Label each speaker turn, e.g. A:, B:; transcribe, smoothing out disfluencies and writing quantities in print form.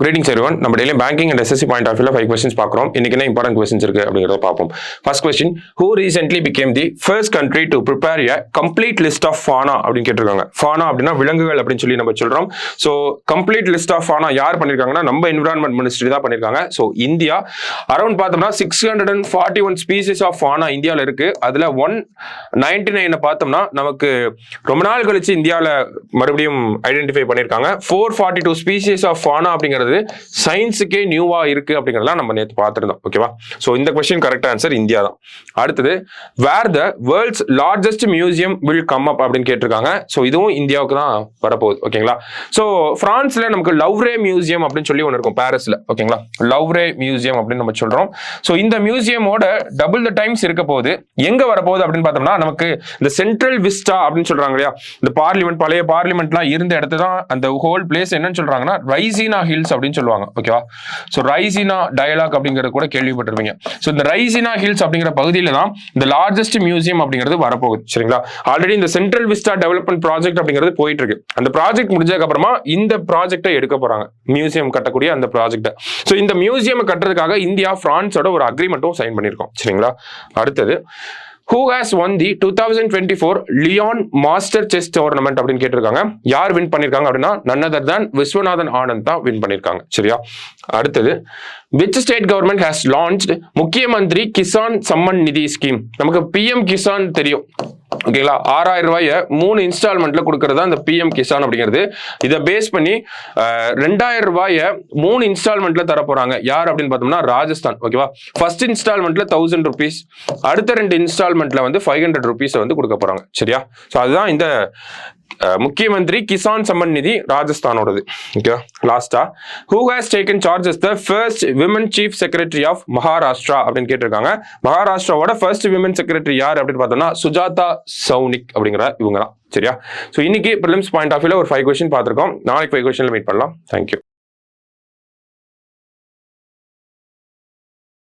A: Greetings everyone. நம்ம daily banking and SSC point of வியூல 5 questions பார்க்குறோம். இன்னைக்கு என்ன இம்பார்ட்டன்ட் questions இருக்கு அப்படிங்கறத பார்ப்போம். First question, who recently became the first country to prepare a complete list of fauna அப்படின்னு கேட்டிருக்காங்க. fauna அப்படின்னா விலங்குகள் அப்படின்னு சொல்லி நம்ம சொல்றோம். So complete list of fauna யார் பண்ணிருக்காங்கன்னா நம்ம என்விரான்மெண்ட் மினிஸ்ட்ரி தான் பண்ணிருக்காங்க. ஸோ இந்தியா அரௌண்ட் பார்த்தோம்னா 641 ஸ்பீசிஸ் ஆஃப் fauna இந்தியாவில் இருக்கு. அதுல 199 பார்த்தோம்னா நமக்கு ரொம்ப நாள் கழிச்சு இந்தியாவில் மறுபடியும் ஐடென்டிஃபை பண்ணிருக்காங்க. 442 ஸ்பீசிஸ் ஆஃப் fauna அப்படிங்கிறது சயின்ஸுக்கே நியூவா இருக்கு அப்படிங்கறதெல்லாம் நம்ம நேத்து பார்த்திருந்தோம். ஓகேவா? சோ இந்த क्वेश्चन கரெக்ட் ஆன்சர் இந்தியா தான். அடுத்தது where the world's largest museum will come up அப்படின்னு கேட்டிருக்காங்க. சோ இதுவும் இந்தியாவுக்கு தான் வரப்போகுது. ஓகேங்களா? சோ பிரான்ஸ்ல நமக்கு லவ்ரே மியூசியம் அப்படின்னு சொல்லி ஒன்று இருக்கும் பாரிஸ்ல. ஓகேங்களா? லவ்ரே மியூசியம் அப்படின்னு நம்ம சொல்றோம். சோ இந்த மியூசியமோட டபுள் த டைம்ஸ் இருக்க போகுது. எங்க வரப்போகுது அப்படின்னு பார்த்தோம்னா நமக்கு இந்த சென்ட்ரல் விஸ்டா அப்படின்னு சொல்றாங்க இல்லையா, இந்த பார்லிமெண்ட் பழைய பார்லிமெண்ட்லாம் இருந்த இடத்து தான் அந்த ஹோல் பிளேஸ் என்னன்னு சொல்றாங்கன்னா ரைசினா ஹில்ஸ் அப்படின்னு சொல்லுவாங்க. ஓகேவா? சோ ரைசினா டயலாக் அப்படிங்கறது கூட கேள்விப்பட்டிருப்பீங்க. சோ இந்த ரைசினா ஹில்ஸ் அப்படிங்கிற பகுதியில தான் இந்த லார்ஜஸ்ட் மியூசியம் அப்படிங்கிறது வரப்போகுது. சரிங்களா? ஆல்ரெடி இந்த சென்ட்ரல் விஸ்டா டெவலப்மெண்ட் ப்ராஜெக்ட் அப்படிங்கிறது போயிட்டு இருக்கு. அந்த ப்ராஜெக்ட் முடிஞ்சதுக்கு அப்புறமா இந்த ப்ராஜெக்டை எடுக்க போறாங்க, மியூசியம் கட்டக்கூடிய அந்த ப்ராஜெக்ட். சோ இந்த மியூசியம் கட்டுறதுக்காக இந்தியா பிரான்ஸோட ஒரு அக்ரிமெண்ட்டும் சைன் பண்ணிருக்கோம். சரிங்களா? அடுத்தது who has won the 2024 Leon master chess tournament அப்படின்னு கேட்டிருக்காங்க. யார் வின் பண்ணிருக்காங்க அப்படின்னா none other than Viswanathan Anand தான் வின் பண்ணிருக்காங்க. சரியா? அடுத்தது which state government has launched முக்கிய மந்திரி கிசான் சம்மன் நிதி ஸ்கீம். நமக்கு பிஎம் கிசான் தெரியும். ஓகேங்களா? 6000 ரூபாயை 3 இன்ஸ்டால்மெண்ட்ல கொடுக்கறதா இந்த பிஎம் கிசான் அப்படிங்கிறது. இதை பேஸ் பண்ணி 2000 ரூபாயை 3 இன்ஸ்டால்மெண்ட்ல தர போறாங்க. யார் அப்படின்னு பார்த்தோம்னா ராஜஸ்தான். ஓகேவா? ஃபர்ஸ்ட் இன்ஸ்டால்மெண்ட்ல 1000 rupees, அடுத்த 2 இன்ஸ்டால்மெண்ட்ல வந்து 500 rupees வந்து கொடுக்க போறாங்க. சரியா? ஸோ அதுதான் இந்த முக்கிய மந்திரி கிசான் சம்மன் நிதி ராஜஸ்தானோடது. ஓகே, லாஸ்டா who has taken charge as the first women chief secretary of Maharashtra அப்படின்னு கேட்டிருக்காங்க. மகாராஷ்டிராவோட ஃபர்ஸ்ட் விமன் செக்ரட்டரி யார் அப்படின்னு பார்த்தோம்னா சுஜாதா சௌனிக் அப்படிங்கிற இவங்க தான். சரியா? ஸோ இன்னைக்கு ப்ரிலிம்ஸ் பாயிண்ட் ஆஃப் வியூல ஒரு 5 question பார்த்திருக்கோம். நாளைக்கு 5 questionல மீட் பண்ணலாம். தேங்க்யூ.